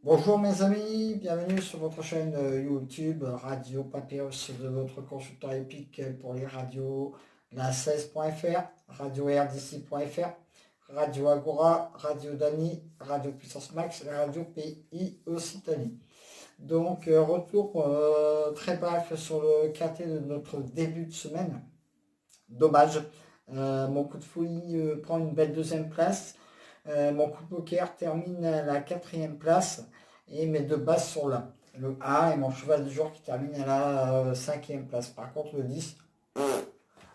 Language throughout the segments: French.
Bonjour mes amis, bienvenue sur votre chaîne YouTube Radio Papyrus de votre consultant épique pour les radios, la 16.fr, radio RDC.fr, Radio Agora, Radio Dani, Radio Puissance Max, Radio PI Occitanie. Donc retour très bref sur le KT de notre début de semaine. Dommage, mon coup de folie prend une belle deuxième place. Mon coup de poker termine à la quatrième place et mes deux bases sont là. Le A et mon cheval du jour qui termine à la cinquième place. Par contre, le 10,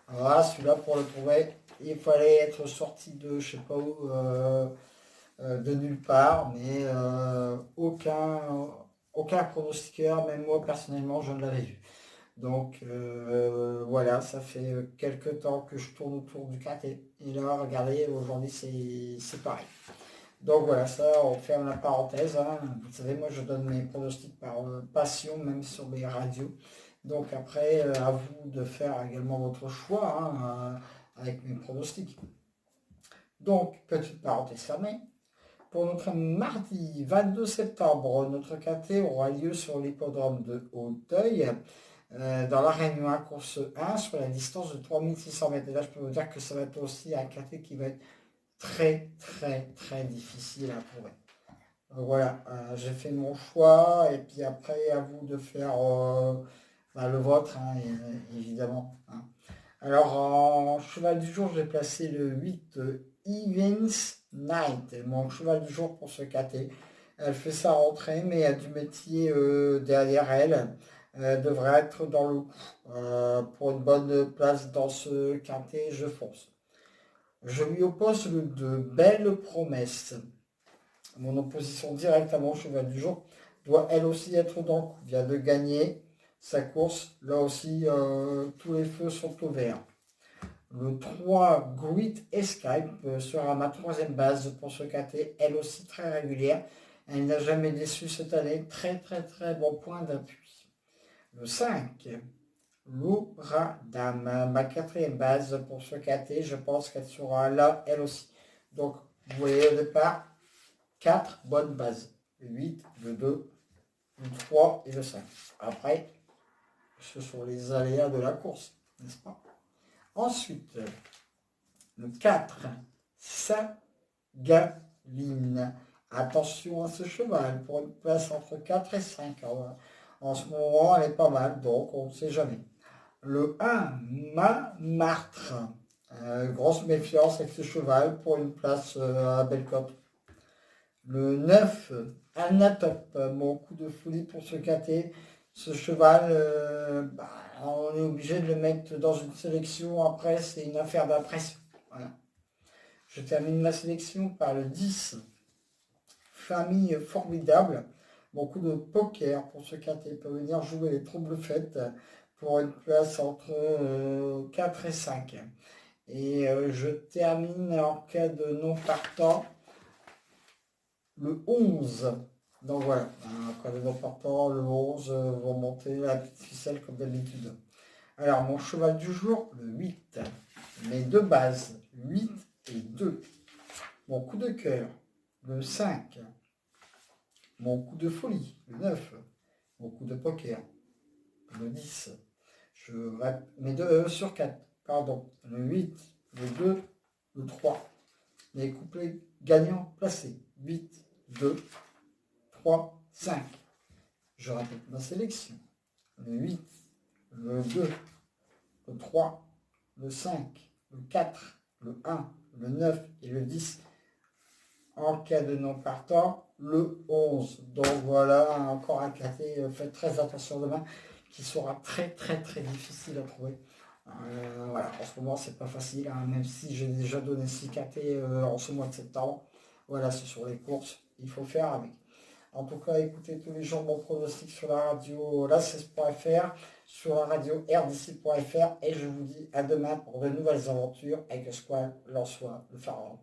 voilà, celui-là pour le trouver, il fallait être sorti de je sais pas où, de nulle part, mais aucun pronostiqueur, même moi personnellement, je ne l'avais vu. Donc voilà, ça fait quelques temps que je tourne autour du KT. Et là, regardez, aujourd'hui c'est pareil. Donc voilà, ça, on ferme la parenthèse, hein. Vous savez, moi je donne mes pronostics par passion, même sur mes radios. Donc après, à vous de faire également votre choix, hein, avec mes pronostics. Donc, petite parenthèse fermée. Pour notre mardi 22 septembre, notre KT aura lieu sur l'hippodrome de Hauteuil, dans la Réunion 1, course 1, sur la distance de 3600 mètres. Et là, je peux vous dire que ça va être aussi un KT qui va être très, très, très difficile à trouver. Voilà, j'ai fait mon choix, et puis après, à vous de faire le vôtre, hein, évidemment, hein. Alors, en cheval du jour, j'ai placé le 8 Evans Knight, mon cheval du jour pour ce KT. Elle fait sa rentrée, mais a du métier derrière elle. Elle devrait être dans le coup. Pour une bonne place dans ce quintet, je fonce. Je lui oppose de belles promesses. Mon opposition directe à mon cheval du jour doit elle aussi être dans le coup. Vient de gagner sa course. Là aussi, tous les feux sont au vert. Le 3 Great Escape sera ma troisième base pour ce KT, elle aussi très régulière. Elle n'a jamais déçu cette année. Très très très bon point d'appui. Le 5 Laura Dame, ma quatrième base pour ce KT. Je pense qu'elle sera là elle aussi. Donc vous voyez au départ, 4 bonnes bases. Le 8, le 2, le 3 et le 5. Après, ce sont les aléas de la course, n'est-ce pas? Ensuite, le 4, Sagaline. Attention à ce cheval pour une place entre 4 et 5. En ce moment, elle est pas mal, donc on ne sait jamais. Le 1, Martre. Grosse méfiance avec ce cheval pour une place à Bellecote. Le 9, Anatop. Mon coup de folie pour ce KT. Ce cheval, on est obligé de le mettre dans une sélection. Après, c'est une affaire d'impression. Voilà. Je termine ma sélection par le 10, Famille formidable. Mon coup de poker pour ce KT peut venir jouer les troubles faites pour une place entre 4 et 5. Et je termine en cas de non partant le 11. Donc voilà, en cas de non partant, le 11 vont monter la petite ficelle comme d'habitude. Alors mon cheval du jour, le 8. Mes deux bases, 8 et 2. Mon coup de cœur, le 5. Mon coup de folie, le 9. Mon coup de poker, le 10. Je répète, mes deux sur 4, pardon. Le 8, le 2, le 3. Mes couplets gagnants placés, 8, 2, 3, 5. Je répète ma sélection. Le 8, le 2, le 3, le 5, le 4, le 1, le 9 et le 10. En cas de non partant, le 11. Donc voilà, encore un KT, faites très attention demain, qui sera très très très difficile à trouver. Voilà, en ce moment c'est pas facile, hein, même si j'ai déjà donné 6 KT en ce mois de septembre. Voilà, c'est sur les courses, il faut faire avec. En tout cas, écoutez tous les jours mon pronostic sur la radio la16.fr, sur la radio rdc.fr, et je vous dis à demain pour de nouvelles aventures avec le Squall, Lançois, le Pharaon.